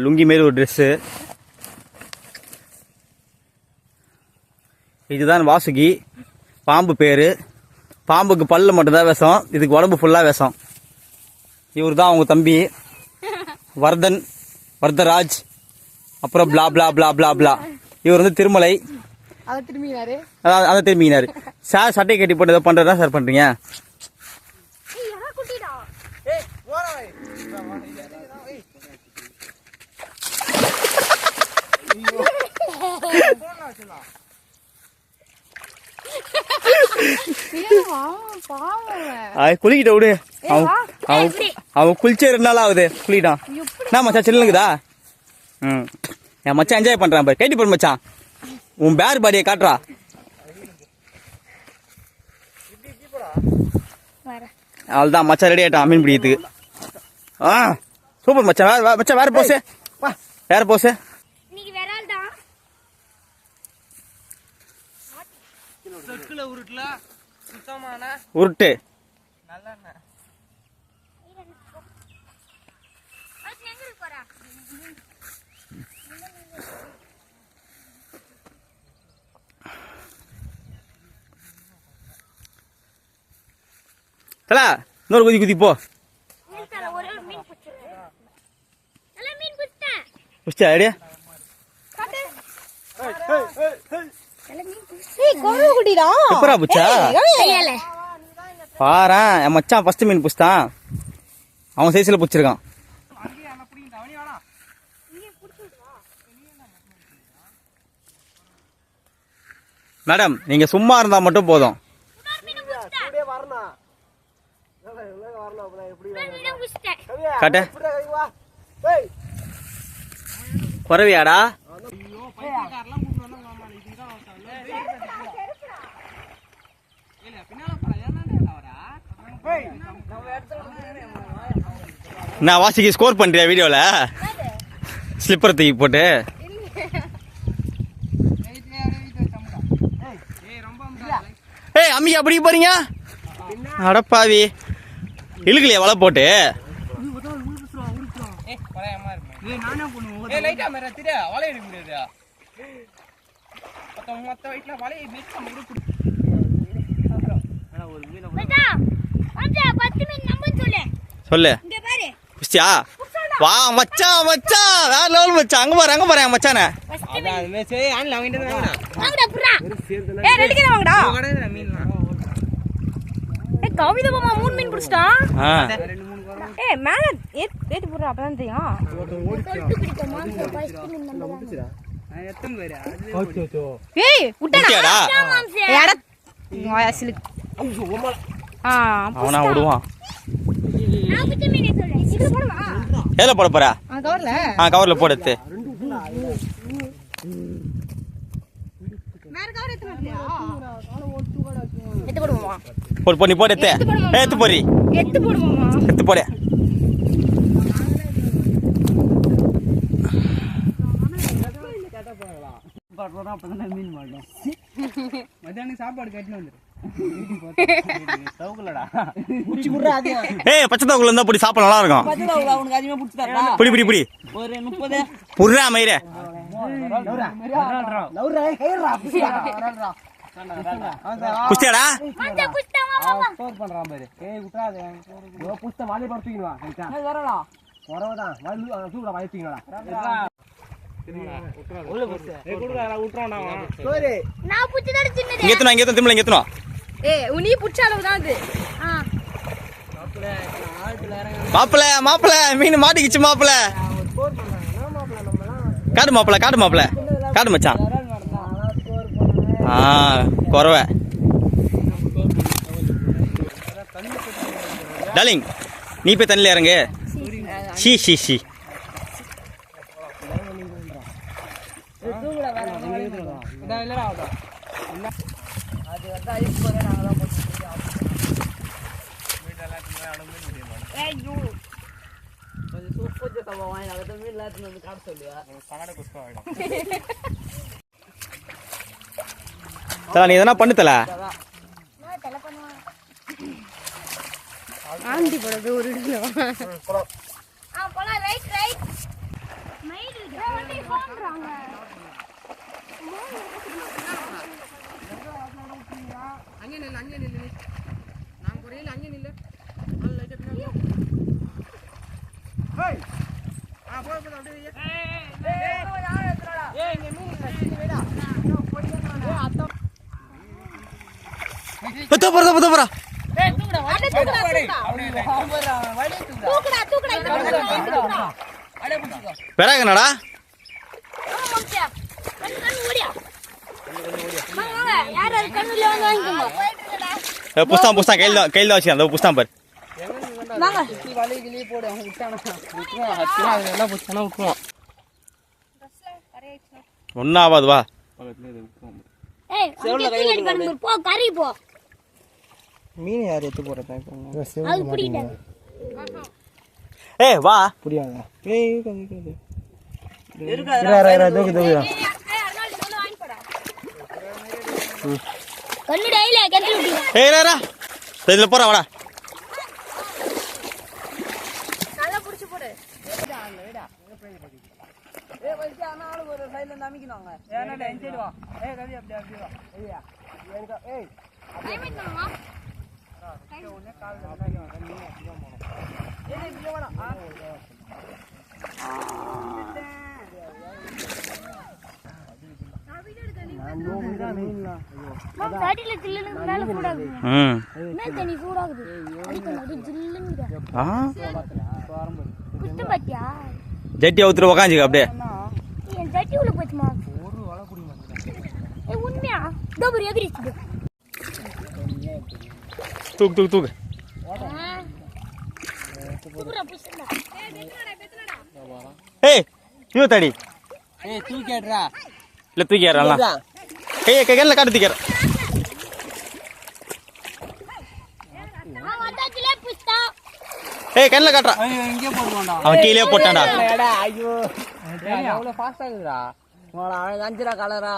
லுங்கி மாரி ஒரு ட்ரெஸ்ஸு. இதுதான் வாசுகி. பாம்பு பேர். பாம்புக்கு பல்லு மட்டும்தான் விஷம், இதுக்கு உடம்பு ஃபுல்லாக விஷம். இவர் தான் அவங்க தம்பி வர்தராஜ். அப்புறம் பிளா பிளா பிளா பிளா பிளா. இவர் வந்து திருமலை. அதான் திரும்பினாரு. சார் சட்டை கட்டி போட்டு ஏதோ பண்ணுறதா சார் பண்ணுறீங்க? குளிக்கிட்ட விடு. அவன் குளிச்சே 2 நாள் ஆகுது. குளிக்கிட்டான். என்ன மச்சான் சில்லுங்குதா? என் மச்சான் என்ஜாய் பண்றான் பாரு. கேட்டி போடு மச்சான். உன் பேர் பாடியை காட்டுறா. அவள்தான் மச்சான் ரெடி ஆயிட்டான் மீன் பிடிக்கிறதுக்கு. சூப்பர் மச்சான். மச்சான் வேற போசு. வேற போசு. உருட்டு. இன்னொரு குதி குதி போ. ஐடியா பாரு. என் மச்சான் ஃபர்ஸ்ட் மீன் புடிச்சான். அவன் சைஸ்ல புடிச்சிருக்கான். மேடம் நீங்க சும்மா இருந்தா மட்டும் போதும். காட்டு. குறவியாடா? நான் வாசிக்கு ஸ்கோர் பண்றியா வீடியோல? ஸ்லிப்பர் தூக்கி போட்டு. ஏய் அம்மி அப்படி போறீங்க? அடப்பாவி இழுக்கலையா வலை போட்டு? சொல்லு. புஷ்டியா? வா மச்சான் மச்சான் வேற லெவல் மச்சான். அங்க பாரு அங்க பாரு மச்சானே. கவிதா மாமா 3 மீன் புடிச்சிட்டான். ஏய் மேல ஏத்தி போடுற அப்பதான் தெரியும். ஏய் விட்டடா. எட வாசில அவனா விடுவான். நான் புடிச்ச மீனே சொல்றேன். சீக்கிரம் போடுமா? ஏல போட போறா? கவர்ல. கவர்ல போடு. எடுத்து மேல கவர் எடுத்து வரலையா? எடுத்து போடுமா? போடு போடு. நீ போடு. எடுத்து போறி. எடுத்து போடுமா? எடுத்து போடு. மத்தியானம் சாப்பாடு கட்டினு வந்துரு. ஏய் பச்சை தவக்குள்ள இருந்தா போடி சாப்பிட நல்லா இருக்கும். உனக்கு அதிகமா பிடிச்சிட்டாரா? பிடி பிடி பிடி. ஒரு 30 புர்ரா மயிரே. புஷ்டியாடா? ஸ்கோர் பண்றான் பாரு. ஏய் விட்றாத. ஓ புஷ்ட வாலி படுத்துக்கிடுவா. ஏய் வரடா. வரவதான். வாலி தூக்குடா வாலி தூக்குடா. உள்ள புஷ்ட. ஏய் குடுடா விட்றானே அவன். சோரி. நான் புடிச்சதட சின்னது. இங்க எத்துனா திரும்ப இங்க எத்துனா. ஏய் உனி புடிச்ச அளவு தான் அது. மாப்ள மாப்ள மீன் மாட்டிக்கிச்சு மாப்ள. காடு மாப்ள காடு மாப்ள. காடு மச்சான். குறவை. டார்லிங் நீ போய் தண்ணில இறங்கு. She she she. நீ எதனா பண்ணு தல. ஆண்டி போடுறது ஒரு ரைட் ரைட் அங்கே நில்லு நான் குறையில அங்கே நில்லு லைட்டா பின்னாடி ஏய் போய் அப்படியே ஏய் இங்க மீன் இல்ல வேடா அத்த பத்த போறா ஏய் தூக்குடா அடே புடிச்சுக்கோ பெறாங்கடா புஸ்தான் கையில் தான் வச்சு அந்த புஸ்தான் பாரு போடு அவன் விட்டுருவான் ஒன்னும் ஆகாது வா மீன் யார் எடுத்து போறதா ஏய் வா புரியாதா ஏய் ஏய் ரா இதுல போறா வாடா ஒரு சைடுல இருந்து அமைக்கணுங்க ஏன்னா என் சைடு வா ஏய் கவி அப்படி வா ஐயா எனக்கு ஏய் ஜட்டி அவுத்துட்டு உக்காந்துக்க அப்படியே தூக்கு ஏய் தூத்தாடி ஏய் தூக்கிடுறா இல்ல தூக்கிடுறா கையில காட்டு தூக்கிற ஏய் கண்ணில் காட்டுறா இங்கே போடுவான்டா அவன் கீழே போட்டான்டா ஐயோ எவ்வளவு ஃபாஸ்ட் ஆகுதுடா உங்களோட அழகு அஞ்சுரா கலரா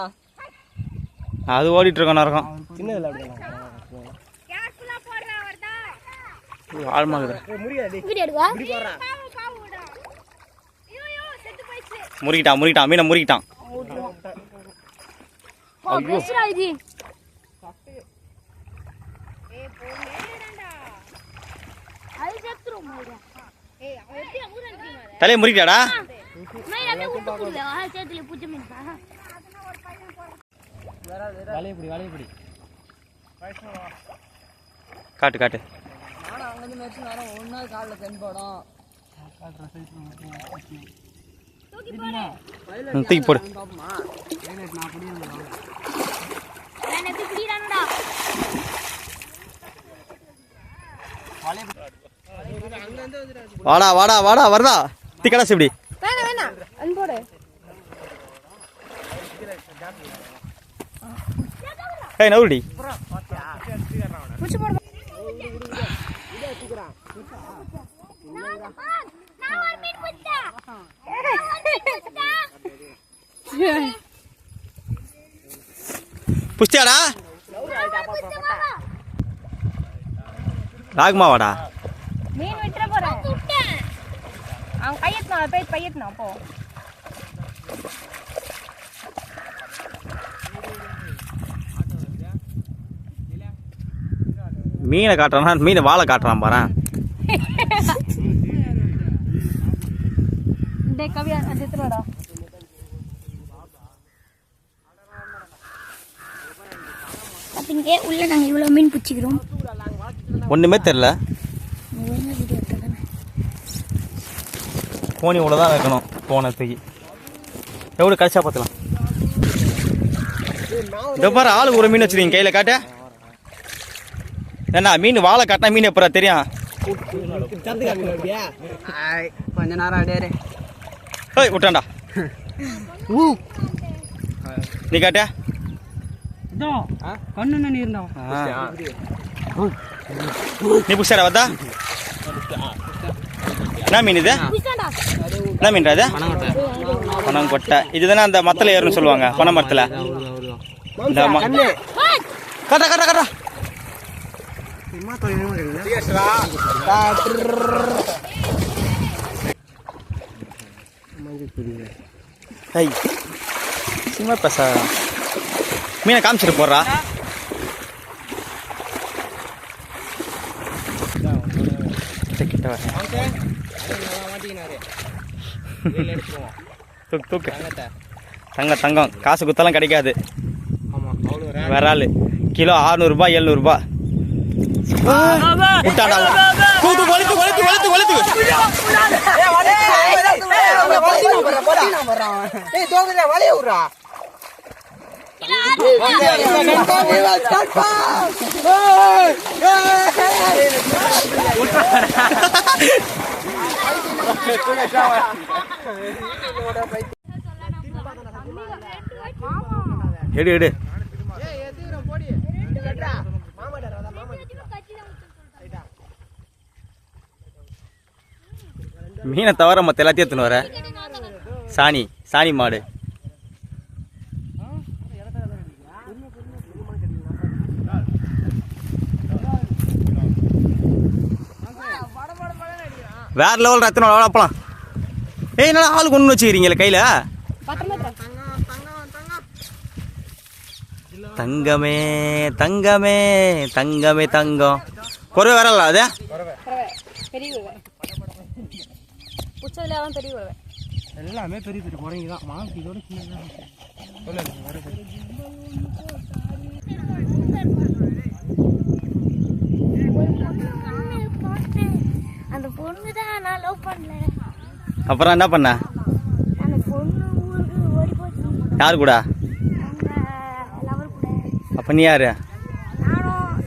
அது ஓடிட்டு இருக்கோம் இருக்கும் சின்னதுல ஆழ்மாக்குது முறுக்கிட்டான் மீனை முறுக்கிட்டான் தலையை முறுக்கிட்டாடா வலையப்படி காட்டு ஒன்னா காலில் தென்படும் தூக்கி போடு வாடா வருதா திக்கடா இப்படி ஏய் நவுடி புஷ்டியாடா ராகுமா வாடா மீன் விட்டுற போறேன் அவன் கையெத்தனா போ மீனை காட்டுறான் மீனை வாழை காட்டுறான் பாரு கவியா அது எத்தனடா அப்படிங்க உள்ள நாங்க இவ்வளவு மீன் பிடிச்சிக்கிறோம் ஒண்ணுமே தெரியல போனி இவ்வளோதான் வைக்கணும் போனதுக்கு எவ்வளோ கடைசியா பார்த்துலாம் இந்த பாரு ஆளுக்கு ஒரு மீன் வச்சுருக்கீங்க கையில் காட்ட என்ன மீன் வாழை காட்டினா மீன் எப்பரா தெரியும் கொஞ்ச நேரம் அடையாரு ஏய் விட்டான்டா நீ காட்ட கண்ணு நீ இருந்தா நீ புஷ்டா வந்தா என்ன மீன் இது என்ன மீன் அது பனங்கொட்டை இதுதானே அந்த மரத்தில் ஏறுன்னு சொல்லுவாங்க பனை மரத்தில் கட்டா கட்டா கட்டா ஐய் சும்மா பேச மீனை காமிச்சிட்டு போடுறா. கிட்ட வர தூக்கு தூக்கு. தங்கம் காசு குத்தெல்லாம் கிடைக்காது. வேற ஆளு கிலோ 600 ரூபாய் 700 ரூபாய். விட்டாடா கூத்து கொளுத்து கொளுத்து கொளுத்து கொளுத்து. எடு எடு. மீனை தவிர மற்ற எல்லாத்தையும் எடுத்துன்னு வர. சாணி மாடு. வேற லெவல் ரத்தன வளப்பலாம். ஏய் என்னடா ஆளு கொண்டு வச்சுக்கிறீங்களே கையில. தங்கமே தங்கமே தங்கமே தங்கம். குறவை வரல அது எல்லாமே பெரிய பெரிய குறைங்க தான். மாசு இதோட அந்த பொண்ணு தான் நான் லவ் பண்ணல. அப்புறம் என்ன பண்ண? அந்த பொண்ணு ஊருக்கு ஓடி போச்சு. யாரு கூட? அந்த லவர் கூட. அப்ப நீ யாரு? நானும்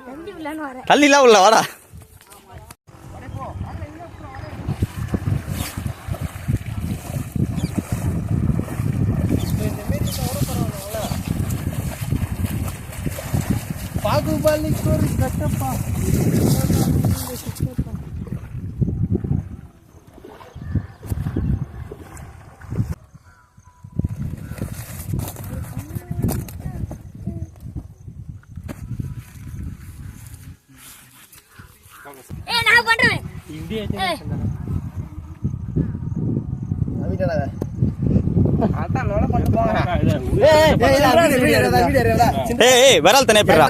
தம்பி விளையான்னு வரேன். தள்ளிலாம் உள்ள வாடா. பாகுபலிக்கு ஒரு கட்டப்பா. நான் பண்றேன். ஏய் விரல் தனியா போடுறா.